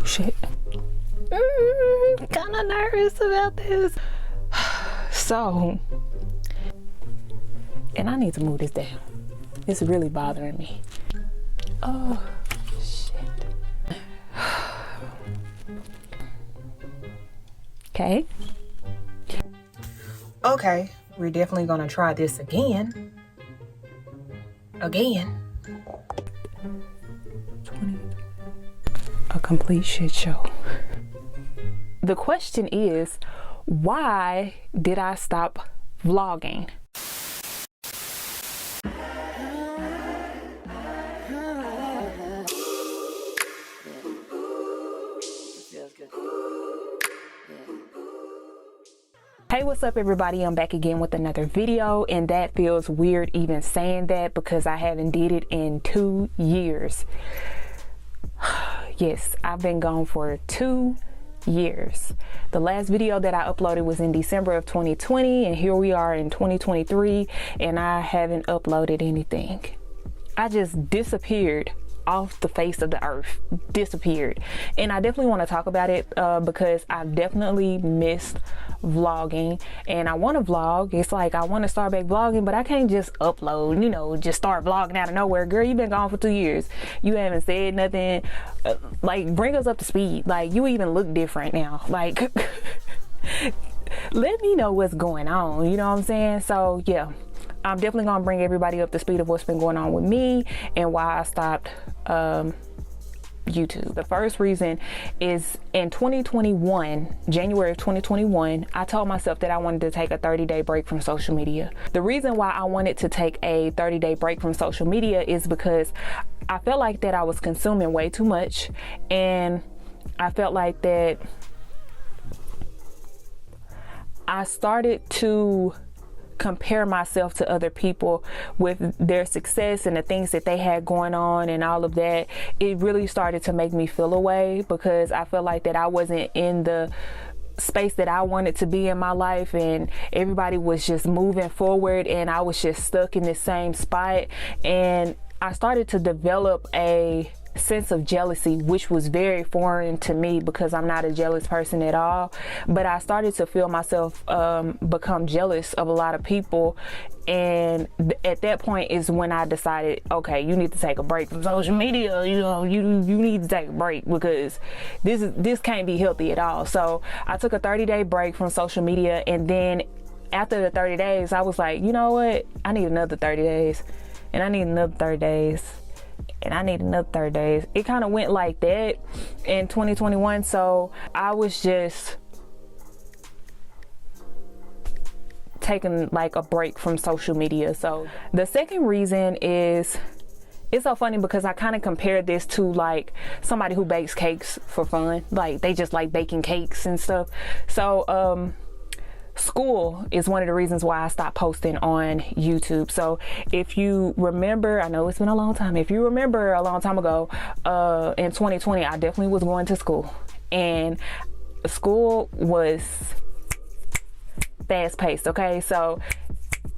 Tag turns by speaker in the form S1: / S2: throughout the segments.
S1: shit. Kind of nervous about this. So, and I need to move this down. It's really bothering me. Oh, shit. Okay. Okay, we're definitely gonna try this again. Again. 20. A complete shit show. The question is, why did I stop vlogging? Hey, what's up everybody? I'm back again with another video, and that feels weird even saying that because I haven't did it in 2 years. Yes, I've been gone for 2 years. The last video that I uploaded was in December of 2020, and here we are in 2023 and I haven't uploaded anything. I just disappeared off the face of the earth. Disappeared. And I definitely want to talk about it because I've definitely missed vlogging, and I want to vlog. It's like I want to start back vlogging, but I can't just upload, you know, just start vlogging out of nowhere. Girl, you've been gone for 2 years. You haven't said nothing. Like, bring us up to speed. Like, you even look different now. Like, let me know what's going on. You know what I'm saying? So yeah, I'm definitely gonna bring everybody up to speed of what's been going on with me and why I stopped YouTube. The first reason is in 2021, January of 2021, I told myself that I wanted to take a 30-day break from social media. The reason why I wanted to take a 30-day break from social media is because I felt like that I was consuming way too much, and I felt like that I started to compare myself to other people with their success and the things that they had going on and all of that. It really started to make me feel away because I felt like that I wasn't in the space that I wanted to be in my life, and everybody was just moving forward and I was just stuck in the same spot. And I started to develop a sense of jealousy, which was very foreign to me because I'm not a jealous person at all. But I started to feel myself become jealous of a lot of people, and at that point is when I decided, okay, you need to take a break from social media. You know, you need to take a break because this can't be healthy at all. So I took a 30-day break from social media, and then after the 30 days I was like, you know what, I need another 30 days, and I need another 30 days, and I need another 30 days. It kind of went like that in 2021. So I was just taking like a break from social media. So the second reason is, it's so funny because I kind of compared this to like somebody who bakes cakes for fun. Like, they just like baking cakes and stuff. So school is one of the reasons why I stopped posting on YouTube. So if you remember, I know it's been a long time. If you remember a long time ago, in 2020, I definitely was going to school, and school was fast paced. Okay. So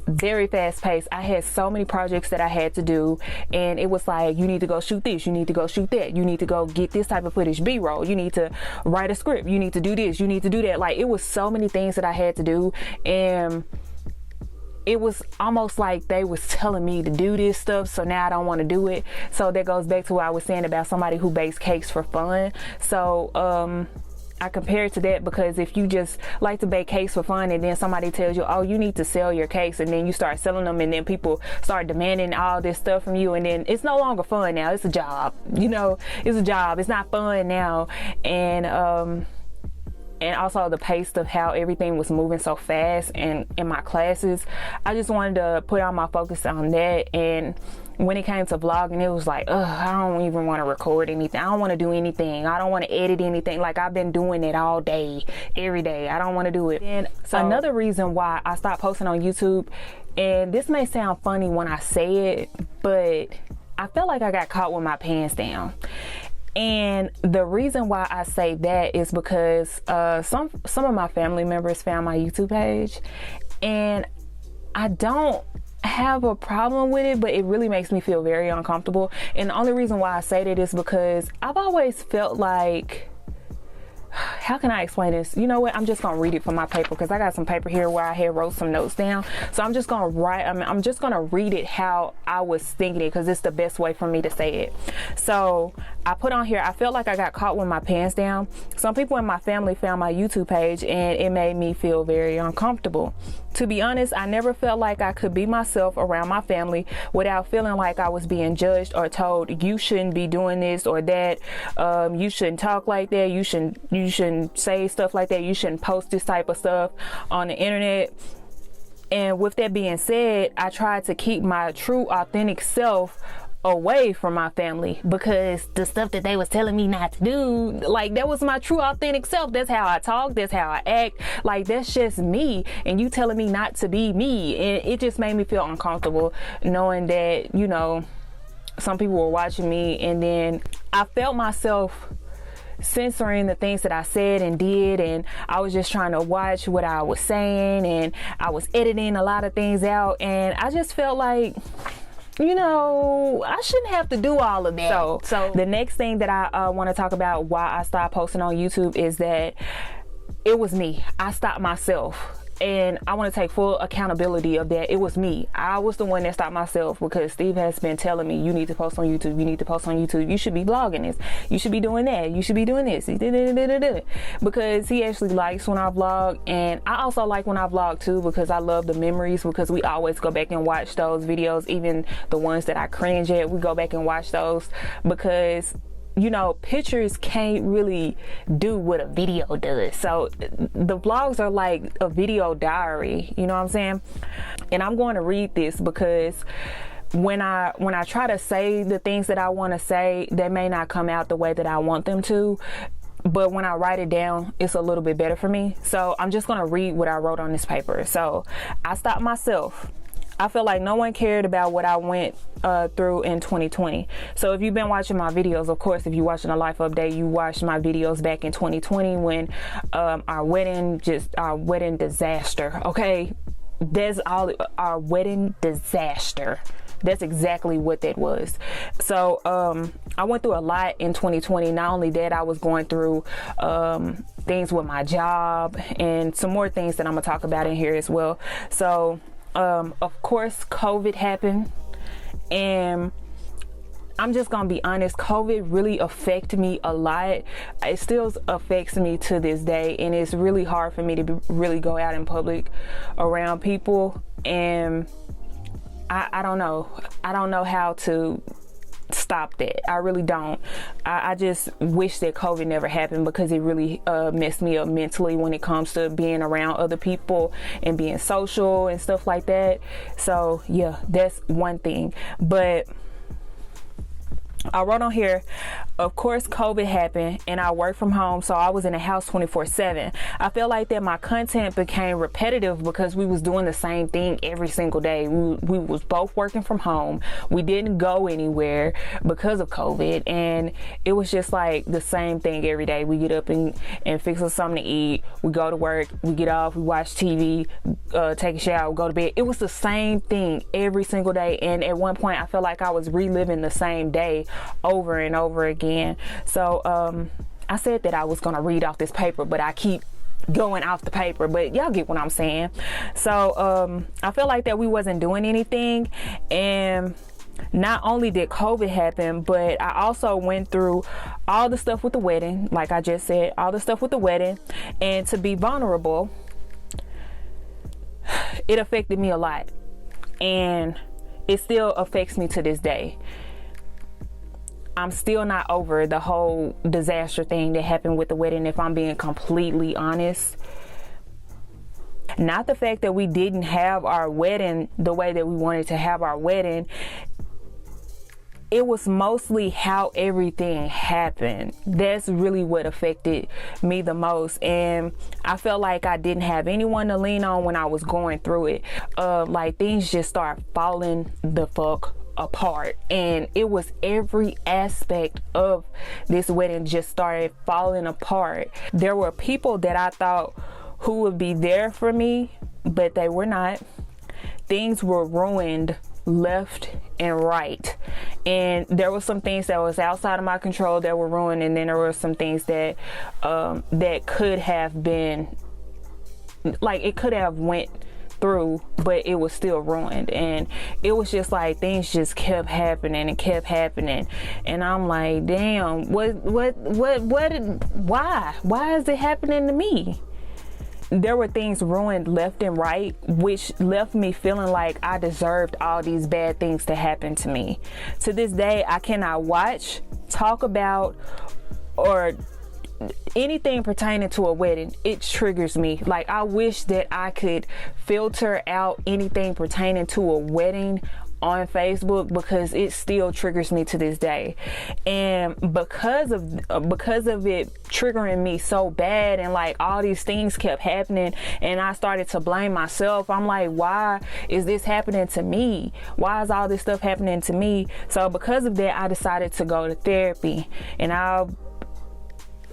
S1: very fast paced. I had so many projects that I had to do, and it was like, you need to go shoot this, you need to go shoot that, you need to go get this type of footage, B-roll, you need to write a script, you need to do this, you need to do that. Like, it was so many things that I had to do, and it was almost like they was telling me to do this stuff, so now I don't want to do it. So that goes back to what I was saying about somebody who bakes cakes for fun. So I compare it to that because if you just like to bake cakes for fun and then somebody tells you, oh, you need to sell your cakes, and then you start selling them, and then people start demanding all this stuff from you, and then it's no longer fun now. It's a job, you know, it's a job. It's not fun now. And also the pace of how everything was moving so fast and in my classes, I just wanted to put all my focus on that. And when it came to vlogging, it was like, ugh, I don't even want to record anything. I don't want to do anything. I don't want to edit anything. Like, I've been doing it all day, every day. I don't want to do it. And so another reason why I stopped posting on YouTube, and this may sound funny when I say it, but I felt like I got caught with my pants down. And the reason why I say that is because some of my family members found my YouTube page, and I don't have a problem with it, but it really makes me feel very uncomfortable. And the only reason why I say that is because I've always felt like how can I explain this? You know what? I'm just gonna read it from my paper, because I got some paper here where I had wrote some notes down. So I'm just gonna I'm just gonna read it how I was thinking it, because it's the best way for me to say it. So I put on here, I felt like I got caught with my pants down. Some people in my family found my YouTube page and it made me feel very uncomfortable. To be honest, I never felt like I could be myself around my family without feeling like I was being judged or told you shouldn't be doing this or that, you shouldn't talk like that, you shouldn't say stuff like that, you shouldn't post this type of stuff on the internet. And with that being said, I tried to keep my true authentic self away from my family, because the stuff that they was telling me not to do, like, that was my true authentic self. That's how I talk, that's how I act, like, that's just me, and you telling me not to be me. And it just made me feel uncomfortable knowing that, you know, some people were watching me. And then I felt myself censoring the things that I said and did, and I was just trying to watch what I was saying, and I was editing a lot of things out, and I just felt like, you know, I shouldn't have to do all of that. So the next thing that I want to talk about why I stopped posting on YouTube is that it was me. I stopped myself. And I want to take full accountability of that. It was me. I was the one that stopped myself, because Steve has been telling me, you need to post on YouTube. You need to post on YouTube. You should be vlogging this. You should be doing that. You should be doing this. Because he actually likes when I vlog. And I also like when I vlog too, because I love the memories, because we always go back and watch those videos. Even the ones that I cringe at, we go back and watch those, because, you know, pictures can't really do what a video does. So the vlogs are like a video diary, you know what I'm saying? And I'm going to read this, because when I try to say the things that I want to say, they may not come out the way that I want them to. But when I write it down, it's a little bit better for me. So I'm just going to read what I wrote on this paper. So I stopped myself. I feel like no one cared about what I went through in 2020. So if you've been watching my videos, of course, if you're watching a life update, you watched my videos back in 2020 when our wedding disaster. Okay, that's all. Our wedding disaster. That's exactly what that was. So I went through a lot in 2020. Not only that, I was going through things with my job and some more things that I'm gonna talk about in here as well. So of course, COVID happened, and I'm just gonna be honest, COVID really affected me a lot. It still affects me to this day, and it's really hard for me to really go out in public around people. And I don't know how to stop that. I really don't. I just wish that COVID never happened, because it really messed me up mentally when it comes to being around other people and being social and stuff like that. So yeah, that's one thing. But I wrote on here, of course, COVID happened and I worked from home, so I was in the house 24/7. I feel like that my content became repetitive because we was doing the same thing every single day. We was both working from home. We didn't go anywhere because of COVID, and it was just like the same thing every day. We get up and fix us something to eat. We go to work, we get off, we watch TV, take a shower, go to bed. It was the same thing every single day, and at one point I felt like I was reliving the same day over and over again. So I said that I was gonna read off this paper, but I keep going off the paper, but y'all get what I'm saying. So I felt like that we wasn't doing anything, and not only did COVID happen, but I also went through all the stuff with the wedding, like I just said, all the stuff with the wedding. And to be vulnerable, it affected me a lot, and it still affects me to this day. I'm still not over the whole disaster thing that happened with the wedding, if I'm being completely honest. Not the fact that we didn't have our wedding the way that we wanted to have our wedding. It was mostly how everything happened. That's really what affected me the most. And I felt like I didn't have anyone to lean on when I was going through it. Like things just started falling the fuck apart, and it was every aspect of this wedding just started falling apart. There were people that I thought who would be there for me, but they were not. Things were ruined left and right, and there were some things that was outside of my control that were ruined, and then there were some things that that could have been, like, it could have went through, but it was still ruined. And it was just like things just kept happening and kept happening, and I'm like, damn, why is it happening to me? There were things ruined left and right, which left me feeling like I deserved all these bad things to happen to me. To this day, I cannot watch, talk about, or anything pertaining to a wedding. It triggers me. Like, I wish that I could filter out anything pertaining to a wedding on Facebook, because it still triggers me to this day. And because of it triggering me so bad, and like all these things kept happening, and I started to blame myself. I'm like, why is this happening to me? Why is all this stuff happening to me? So because of that, I decided to go to therapy. And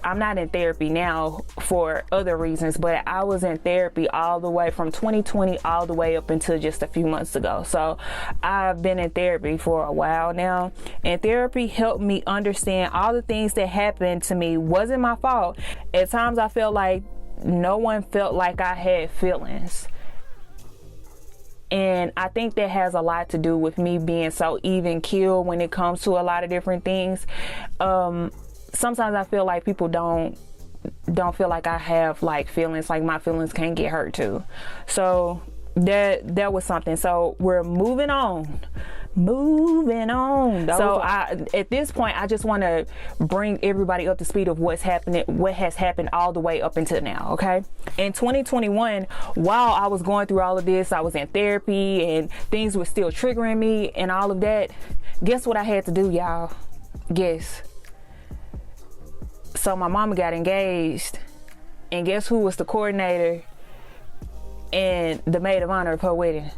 S1: I'm not in therapy now for other reasons, but I was in therapy all the way from 2020 all the way up until just a few months ago. So I've been in therapy for a while now, and therapy helped me understand all the things that happened to me wasn't my fault. At times I felt like no one felt like I had feelings. And I think that has a lot to do with me being so even keeled when it comes to a lot of different things. Sometimes I feel like people don't feel like I have like feelings, like my feelings can't get hurt too. So that was something. So we're moving on. So at this point, I just want to bring everybody up to speed of what has happened all the way up until now. Okay. In 2021, while I was going through all of this, I was in therapy and things were still triggering me and all of that. Guess what I had to do, y'all? Guess. So my mama got engaged, and guess who was the coordinator and the maid of honor of her wedding?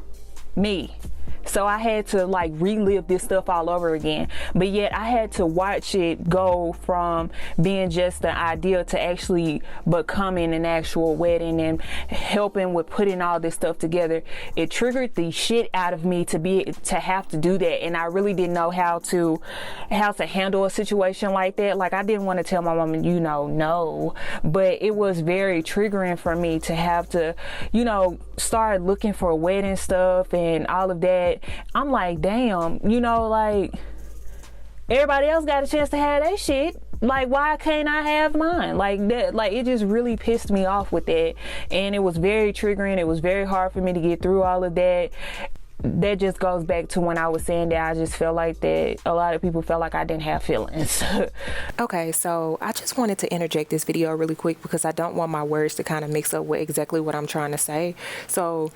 S1: Me. So I had to like relive this stuff all over again. But yet I had to watch it go from being just an idea to actually becoming an actual wedding and helping with putting all this stuff together. It triggered the shit out of me to have to do that. And I really didn't know how to handle a situation like that. Like, I didn't want to tell my mom, no, but it was very triggering for me to have to, start looking for wedding stuff and all of that. I'm like, damn, like, everybody else got a chance to have their shit. Like, why can't I have mine? Like that, like, it just really pissed me off with that. And it was very triggering. It was very hard for me to get through all of that. That just goes back to when I was saying that I just felt like that a lot of people felt like I didn't have feelings.
S2: Okay, so I just wanted to interject this video really quick because I don't want my words to kind of mix up with exactly what I'm trying to say. So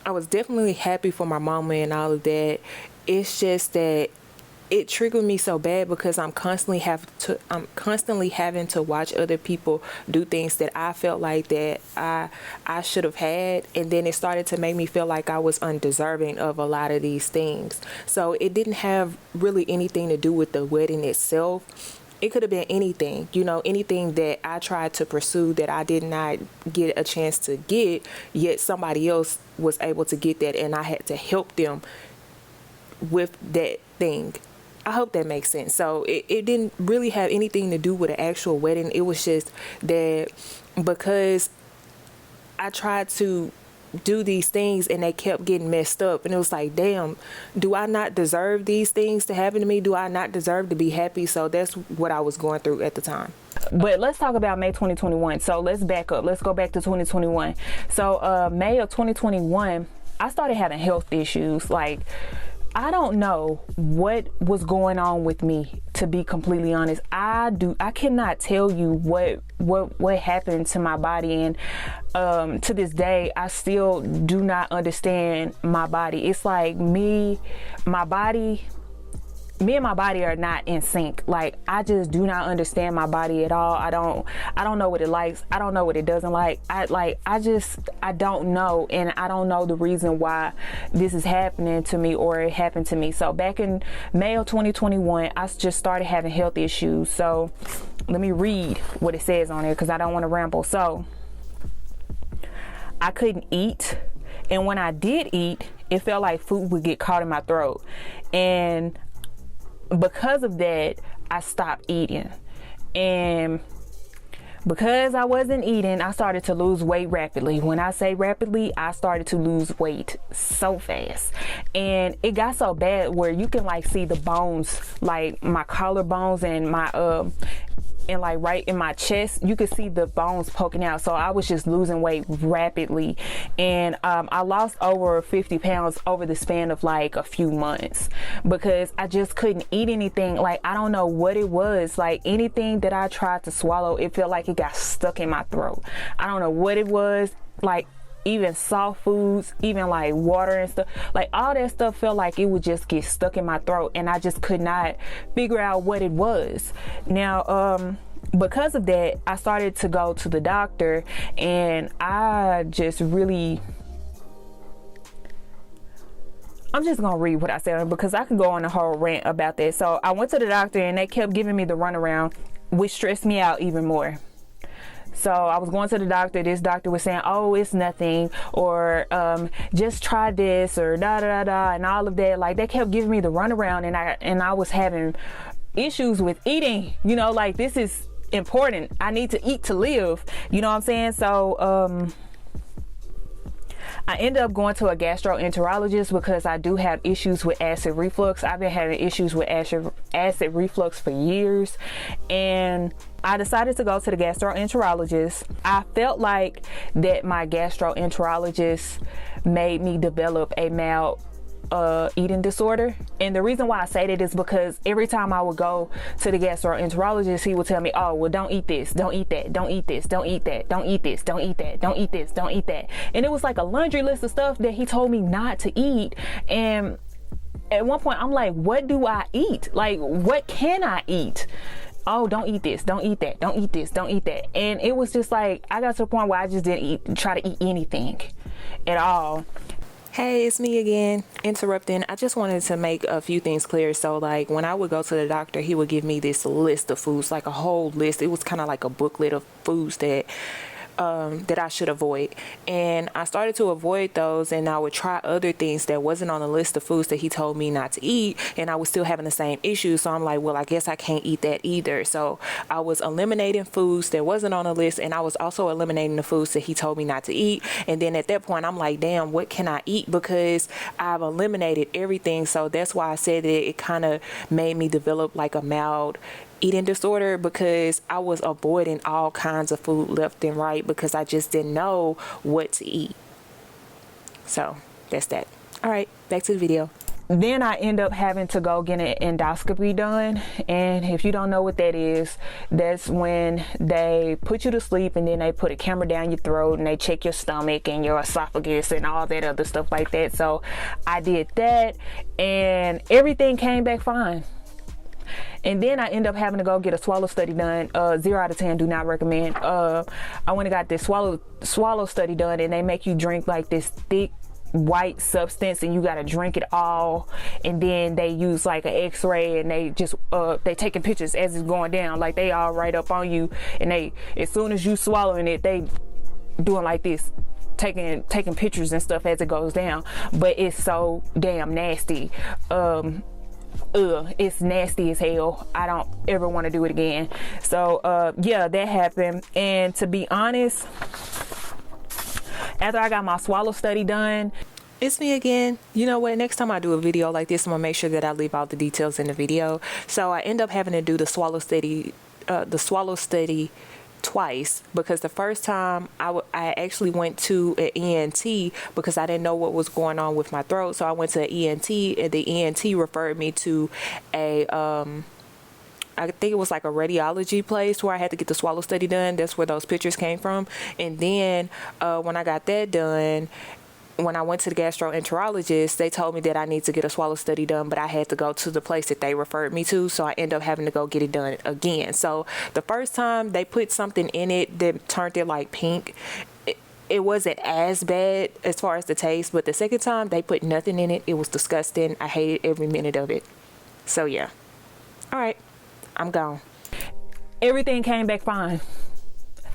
S2: I was definitely happy for my mama and all of that. It's just that it triggered me so bad because I'm constantly having to watch other people do things that I felt like that I should have had, and then it started to make me feel like I was undeserving of a lot of these things. So it didn't have really anything to do with the wedding itself. It could have been anything, anything that I tried to pursue that I did not get a chance to get, yet somebody else was able to get that, and I had to help them with that thing. I hope that makes sense. So it didn't really have anything to do with an actual wedding. It was just that because I tried to do these things and they kept getting messed up, and it was like, damn, do I not deserve these things to happen to me? Do I not deserve to be happy? So that's what I was going through at the time.
S1: But let's talk about May 2021. So let's back up. Let's go back to 2021. So May of 2021, I started having health issues. Like, I don't know what was going on with me, to be completely honest. I cannot tell you what happened to my body, and to this day I still do not understand my body. It's like me and my body are not in sync. Like, I just do not understand my body at all. I don't know what it likes. I don't know what it doesn't like. I don't know, and I don't know the reason why this is happening to me or it happened to me. So back in May of 2021, I just started having health issues. So let me read what it says on there because I don't want to ramble. So I couldn't eat, and when I did eat, it felt like food would get caught in my throat. And because of that, I stopped eating. And because I wasn't eating, I started to lose weight rapidly. When I say rapidly, I started to lose weight so fast. And it got so bad where you can like see the bones, like my collarbones and my and like right in my chest, you could see the bones poking out. So I was just losing weight rapidly. And I lost over 50 pounds over the span of like a few months because I just couldn't eat anything. Like, I don't know what it was. Like, anything that I tried to swallow, it felt like it got stuck in my throat. I don't know what it was. Like, even soft foods, even like water and stuff, like all that stuff felt like it would just get stuck in my throat, and I just could not figure out what it was. Now, because of that, I started to go to the doctor, and I'm just gonna read what I said because I could go on a whole rant about that. So I went to the doctor, and they kept giving me the runaround, which stressed me out even more. So I was going to the doctor. This doctor was saying, oh, it's nothing, or just try this, or da da da, and all of that. Like, they kept giving me the runaround, and I was having issues with eating. You know, like, this is important. I need to eat to live. You know what I'm saying? So I ended up going to a gastroenterologist because I do have issues with acid reflux. I've been having issues with acid reflux for years, and I decided to go to the gastroenterologist. I felt like that my gastroenterologist made me develop a mild eating disorder. And the reason why I say that is because every time I would go to the gastroenterologist, he would tell me, oh, well, don't eat this, don't eat that, don't eat this, don't eat that, don't eat this, don't eat that, don't eat this, don't eat that. And it was like a laundry list of stuff that he told me not to eat. And at one point I'm like, what do I eat? Like, what can I eat? Oh, don't eat this, don't eat that, don't eat this, don't eat that. And it was just like, I got to the point where I just didn't try to eat anything at all.
S2: Hey, it's me again, interrupting. I just wanted to make a few things clear. So, like, when I would go to the doctor, he would give me this list of foods, like a whole list. It was kind of like a booklet of foods that I should avoid. And I started to avoid those, and I would try other things that wasn't on the list of foods that he told me not to eat, and I was still having the same issues. So I'm like, well, I guess I can't eat that either. So I was eliminating foods that wasn't on the list, and I was also eliminating the foods that he told me not to eat. And then at that point, I'm like, damn, what can I eat? Because I've eliminated everything. So that's why I said that it kind of made me develop like a mild eating disorder, because I was avoiding all kinds of food left and right because I just didn't know what to eat. So that's that. All right, back to the video.
S1: Then I end up having to go get an endoscopy done. And if you don't know what that is, that's when they put you to sleep and then they put a camera down your throat and they check your stomach and your esophagus and all that other stuff like that. So I did that, and everything came back fine. And then I end up having to go get a swallow study done. 0 out of 10, do not recommend. I went and got this swallow study done, and they make you drink like this thick white substance, and you got to drink it all. And then they use like an x-ray, and they just they taking pictures as it's going down. Like, they all right up on you, and they, as soon as you swallowing it, they doing like this, taking pictures and stuff as it goes down. But it's so damn nasty. It's nasty as hell. I don't ever want to do it again. So yeah, that happened. And to be honest, after I got my swallow study done,
S2: it's me again. You know what? Next time I do a video like this, I'm gonna make sure that I leave out the details in the video. So I end up having to do the swallow study twice, because the first time I actually went to an ENT because I didn't know what was going on with my throat. So I went to an ENT, and the ENT referred me to a I think it was like a radiology place where I had to get the swallow study done. That's where those pictures came from. And then when I got that done, when I went to the gastroenterologist, they told me that I need to get a swallow study done, but I had to go to the place that they referred me to. So I ended up having to go get it done again. So the first time they put something in it that turned it like pink. It wasn't as bad as far as the taste, but the second time they put nothing in it. It was disgusting. I hated every minute of it. So yeah. All right, I'm gone.
S1: Everything came back fine.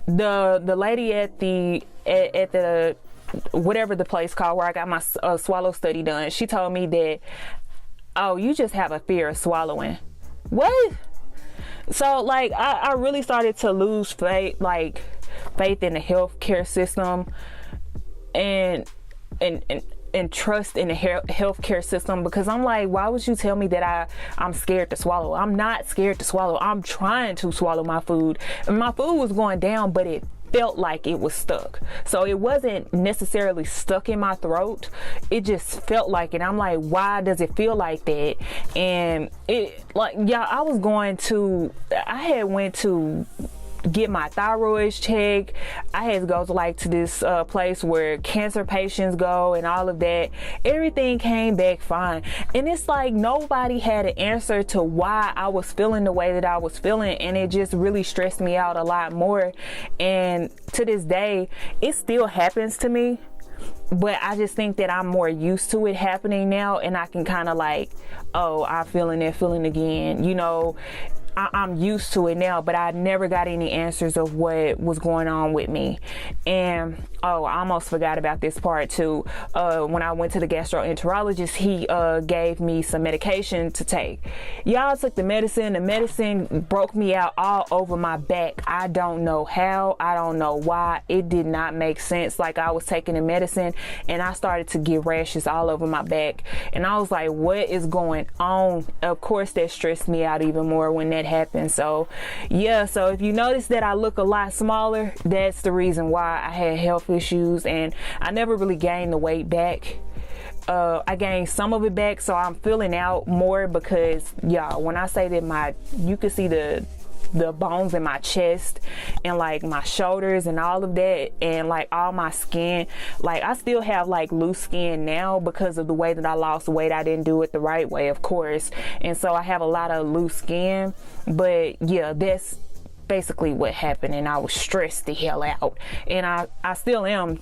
S1: The lady at the whatever the place called where I got my swallow study done. She told me that, oh, you just have a fear of swallowing. What? So like I really started to lose faith in the healthcare system and trust in the healthcare system, because I'm like, why would you tell me that I'm scared to swallow? I'm not scared to swallow. I'm trying to swallow my food, and my food was going down, but it felt like it was stuck. So it wasn't necessarily stuck in my throat, it just felt like it. I'm like, why does it feel like that? And it, like, yeah, I had went to get my thyroid checked. I had to go to this place where cancer patients go and all of that. Everything came back fine, and it's like nobody had an answer to why I was feeling the way that I was feeling, and it just really stressed me out a lot more. And to this day, it still happens to me, but I just think that I'm more used to it happening now, and I can kind of like, oh, I'm feeling it, feeling again, you know. I'm used to it now, but I never got any answers of what was going on with me. And oh, I almost forgot about this part too. When I went to the gastroenterologist, he gave me some medication to take. Y'all, took the medicine. The medicine broke me out all over my back. I don't know how. I don't know why. It did not make sense. Like, I was taking the medicine and I started to get rashes all over my back. And I was like, what is going on? Of course, that stressed me out even more when that happened. So yeah, so if you notice that I look a lot smaller, that's the reason why. I had health issues, and I never really gained the weight back. I gained some of it back, so I'm filling out more, because y'all, when I say that you can see the bones in my chest and like my shoulders and all of that, and like all my skin, like I still have like loose skin now because of the way that I lost weight. I didn't do it the right way, of course, and so I have a lot of loose skin. But yeah, that's basically what happened, and I was stressed the hell out, and I still am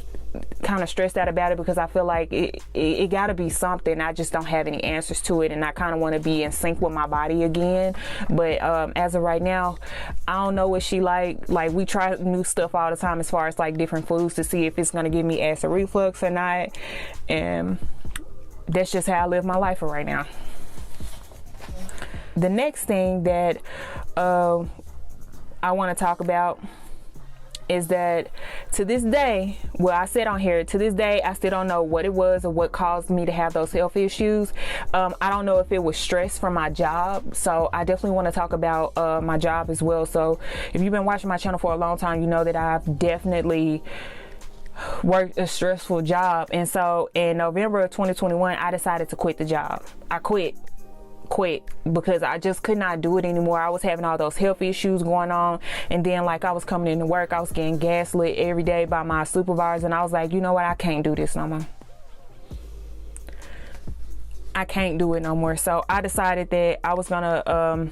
S1: kind of stressed out about it, because I feel like it got to be something. I just don't have any answers to it, and I kind of want to be in sync with my body again. But as of right now, I don't know what she like we try new stuff all the time as far as like different foods to see if it's going to give me acid reflux or not, and that's just how I live my life right now. The next thing that I want to talk about is that to this day, well, I said on here, to this day, I still don't know what it was or what caused me to have those health issues. I don't know if it was stress from my job. So I definitely want to talk about my job as well. So if you've been watching my channel for a long time, you know that I've definitely worked a stressful job. And so in November of 2021, I decided to quit the job. I quit because I just could not do it anymore. I was having all those health issues going on, and then like I was coming into work, I was getting gaslit every day by my supervisor, and I was like, you know what, I can't do this no more. I can't do it no more. So I decided that I was gonna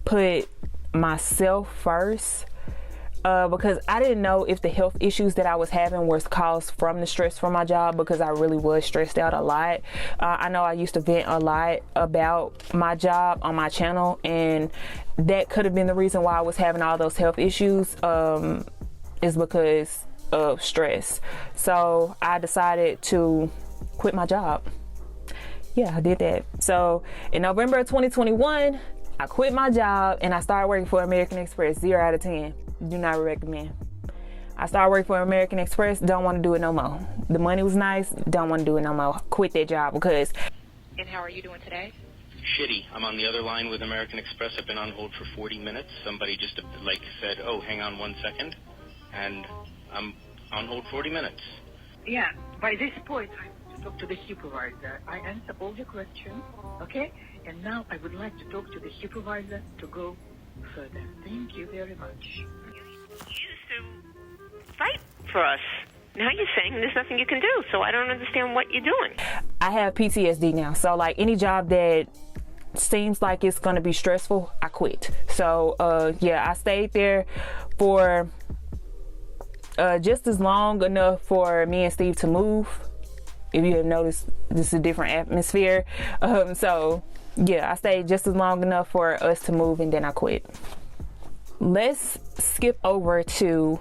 S1: put myself first, because I didn't know if the health issues that I was having was caused from the stress from my job, because I really was stressed out a lot. I know I used to vent a lot about my job on my channel, and that could have been the reason why I was having all those health issues, is because of stress. So I decided to quit my job. Yeah, I did that. So in November of 2021, I quit my job and I started working for American Express. 0 out of 10. Do not recommend. I started working for American Express. Don't want to do it no more. The money was nice. Don't want to do it no more. Quit that job because.
S3: And how are you doing today?
S4: Shitty. I'm on the other line with American Express. I've been on hold for 40 minutes. Somebody just said, oh, hang on 1 second. And I'm on hold 40 minutes.
S3: Yeah, by this point, I want to talk to the supervisor. I answer all your questions, okay? And now I would like to talk to the supervisor to go further. Thank you very much.
S5: You used to fight for us. Now you're saying there's nothing you can do, so I don't understand what you're doing.
S1: I have PTSD now, so like any job that seems like it's gonna be stressful, I quit. So yeah, I stayed there for just as long enough for me and Steve to move. If you have noticed, this is a different atmosphere. So yeah, I stayed just as long enough for us to move, and then I quit. Let's skip over to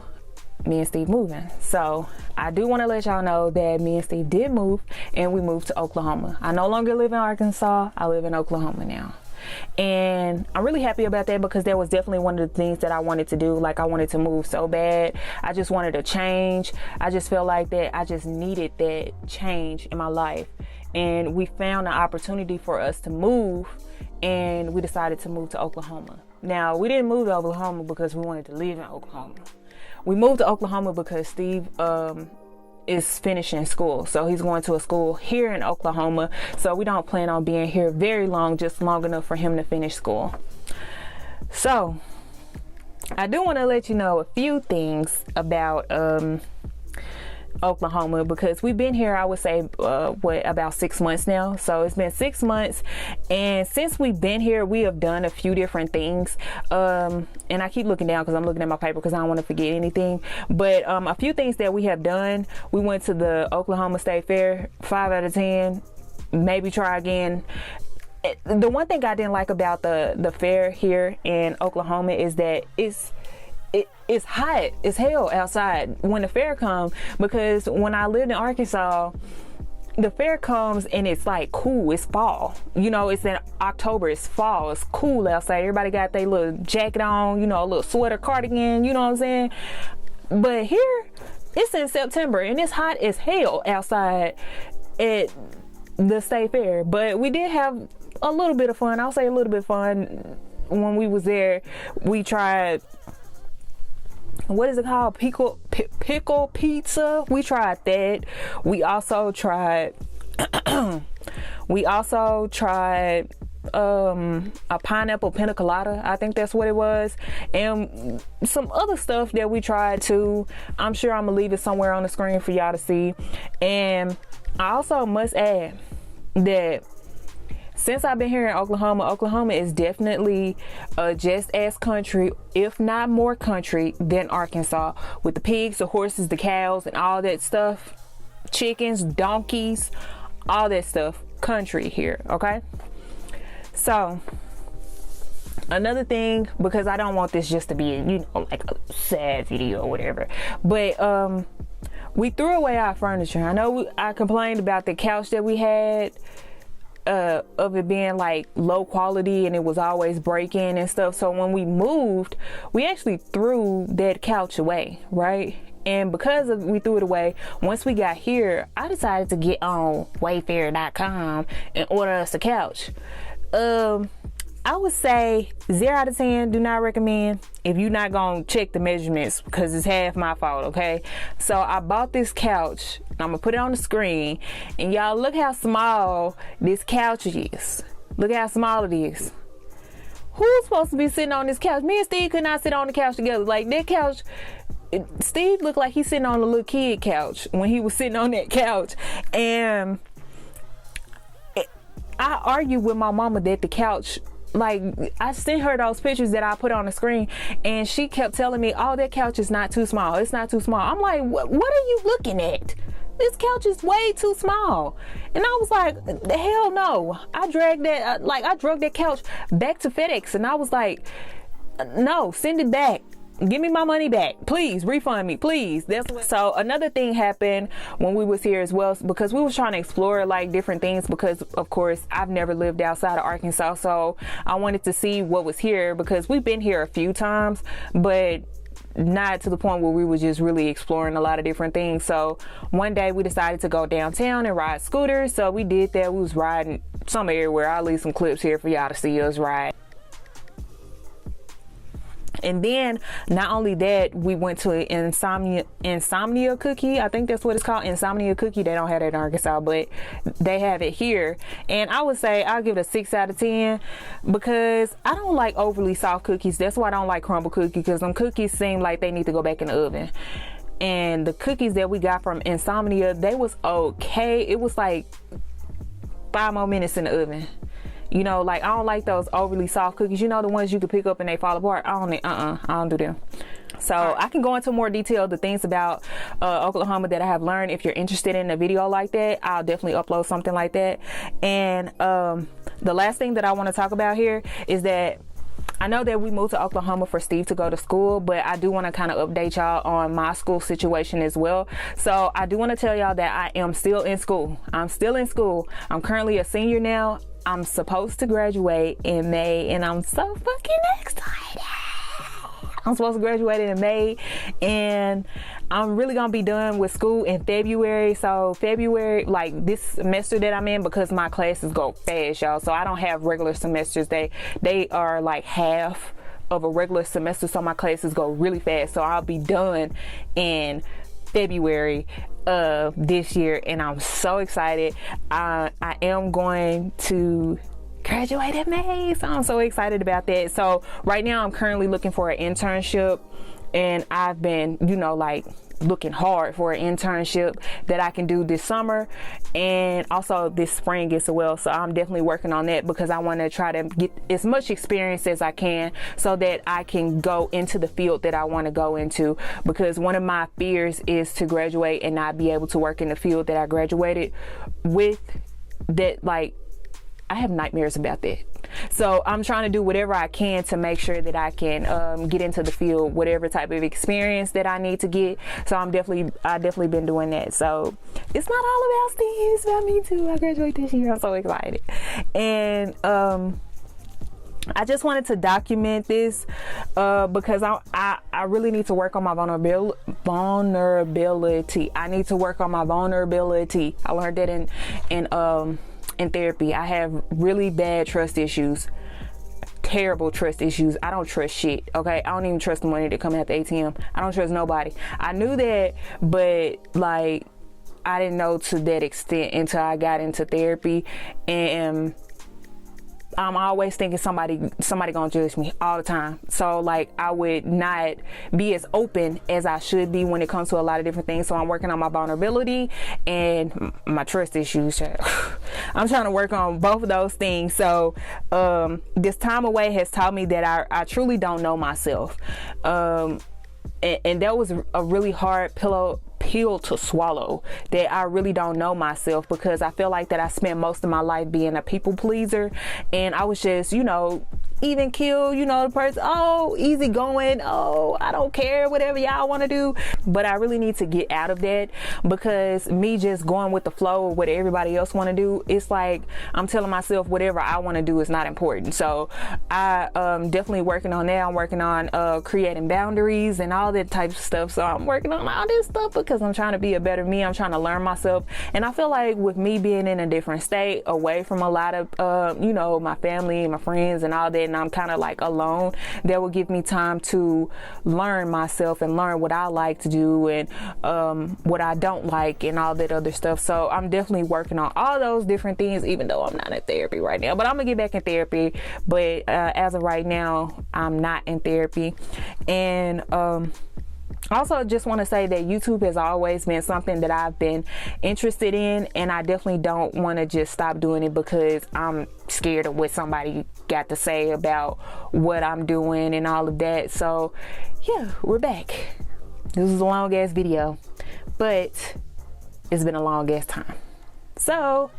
S1: me and Steve moving. So I do want to let y'all know that me and Steve did move, and we moved to Oklahoma. I no longer live in Arkansas. I live in Oklahoma now. And I'm really happy about that because that was definitely one of the things that I wanted to do. Like, I wanted to move so bad. I just wanted to change. I just felt like that I just needed that change in my life. And we found an opportunity for us to move, and we decided to move to Oklahoma. Now, we didn't move to Oklahoma because we wanted to live in Oklahoma. We moved to Oklahoma because Steve is finishing school. So he's going to a school here in Oklahoma. So we don't plan on being here very long, just long enough for him to finish school. So I do want to let you know a few things about Oklahoma, because we've been here, I would say, about 6 months now. So it's been 6 months, and since we've been here, we have done a few different things. And I keep looking down because I'm looking at my paper because I don't want to forget anything. But a few things that we have done: we went to the Oklahoma State Fair, 5 out of 10. Maybe try again. The one thing I didn't like about the fair here in Oklahoma is that it's hot as hell outside when the fair comes, because when I lived in Arkansas, the fair comes and it's like cool. It's fall, you know, it's in October, it's fall, it's cool outside, everybody got their little jacket on, you know, a little sweater, cardigan, you know what I'm saying? But here it's in September and it's hot as hell outside at the state fair. But we did have a little bit of fun. I'll say a little bit of fun. When we was there, we tried, what is it called? Pickle pizza. We tried that. We also tried a pineapple pina colada. I think that's what it was. And some other stuff that we tried too. I'm sure I'm gonna leave it somewhere on the screen for y'all to see. And I also must add that since I've been here in Oklahoma, Oklahoma is definitely just as country, if not more country, than Arkansas, with the pigs, the horses, the cows, and all that stuff. Chickens, donkeys, all that stuff. Country here, okay? So, another thing, because I don't want this just to be, you know, like a sad video or whatever, but we threw away our furniture. I know I complained about the couch that we had, of it being like low quality and it was always breaking and stuff. So when we moved, we actually threw that couch away, right? And because we threw it away, once we got here, I decided to get on Wayfair.com and order us a couch. I would say 0 out of 10, do not recommend if you're not gonna check the measurements, because it's half my fault, okay? So I bought this couch. I'm gonna put it on the screen, and y'all look how small this couch is. Look how small it is. Who's supposed to be sitting on this couch? Me and Steve could not sit on the couch together. Like, that couch, Steve looked like he's sitting on a little kid couch when he was sitting on that couch. And I argued with my mama that the couch, like, I sent her those pictures that I put on the screen, and she kept telling me, oh, that couch is not too small. It's not too small. I'm like, what are you looking at? This couch is way too small. And I was like, the hell no. I drug that couch back to FedEx, and I was like, no, send it back. Give me my money back, please. Refund me, please. So another thing happened when we was here as well, because we was trying to explore like different things, because of course I've never lived outside of Arkansas, so I wanted to see what was here, because we've been here a few times, but not to the point where we were just really exploring a lot of different things. So one day we decided to go downtown and ride scooters. So we did that. We was riding some everywhere. I'll leave some clips here for y'all to see us ride. And then not only that, we went to Insomnia Cookie. I think that's what it's called, Insomnia Cookie. They don't have that in Arkansas, but they have it here. And I would say I'll give it a 6 out of 10, because I don't like overly soft cookies. That's why I don't like crumble cookies, because them cookies seem like they need to go back in the oven. And the cookies that we got from Insomnia, they was okay. It was like 5 more minutes in the oven. You know, like, I don't like those overly soft cookies. You know, the ones you can pick up and they fall apart. I don't do them. So I can go into more detail the things about Oklahoma that I have learned. If you're interested in a video like that, I'll definitely upload something like that. And the last thing that I want to talk about here is that I know that we moved to Oklahoma for Steve to go to school, but I do want to kind of update y'all on my school situation as well. So I do want to tell y'all that I am still in school. I'm still in school. I'm currently a senior now. I'm supposed to graduate in May, and I'm so fucking excited. I'm supposed to graduate in May, and I'm really gonna be done with school in February. So February, like this semester that I'm in, because my classes go fast, y'all, so I don't have regular semesters. They are like half of a regular semester, so my classes go really fast. So I'll be done in February of this year, and I'm so excited. I am going to graduate in May, so I'm so excited about that. So right now I'm currently looking for an internship, and I've been, you know, like looking hard for an internship that I can do this summer and also this spring as well. So I'm definitely working on that, because I want to try to get as much experience as I can so that I can go into the field that I want to go into, because one of my fears is to graduate and not be able to work in the field that I graduated with. That, like, I have nightmares about that. So I'm trying to do whatever I can to make sure that I can get into the field, whatever type of experience that I need to get. So I definitely been doing that. So it's not all about Steve, it's about me too. I graduate this year. I'm so excited. And I just wanted to document this because I really need to work on my vulnerability. I need to work on my vulnerability. I learned that in therapy. I have really bad trust issues, terrible trust issues. I don't trust shit, okay? I don't even trust the money that come out the ATM. I don't trust nobody. I knew that, but like I didn't know to that extent until I got into therapy. And I'm always thinking somebody gonna judge me all the time. So like I would not be as open as I should be when it comes to a lot of different things. So I'm working on my vulnerability and my trust issues. I'm trying to work on both of those things. So this time away has taught me that I truly don't know myself. And that was a really hard pill to swallow, that I really don't know myself, because I feel like that I spent most of my life being a people pleaser, and I was just, you know, even kill, you know, the person, oh, easy going, oh, I don't care, whatever y'all want to do. But I really need to get out of that, because me just going with the flow of what everybody else want to do, it's like I'm telling myself whatever I want to do is not important. So I definitely working on that. I'm working on creating boundaries and all that type of stuff. So I'm working on all this stuff because I'm trying to be a better me. I'm trying to learn myself, and I feel like with me being in a different state, away from a lot of you know, my family and my friends and all that, and I'm kind of like alone, that will give me time to learn myself and learn what I like to do and what I don't like and all that other stuff. So I'm definitely working on all those different things, even though I'm not in therapy right now, but I'm gonna get back in therapy. But as of right now, I'm not in therapy. And also just want to say that YouTube has always been something that I've been interested in, and I definitely don't want to just stop doing it because I'm scared of what somebody got to say about what I'm doing and all of that. So yeah, we're back. This is a long ass video, but it's been a long ass time. So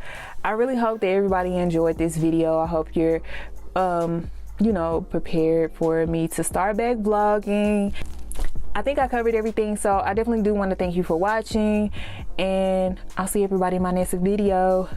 S1: I really hope that everybody enjoyed this video. I hope you're you know, prepared for me to start back vlogging. I think I covered everything, so I definitely do want to thank you for watching, and I'll see everybody in my next video.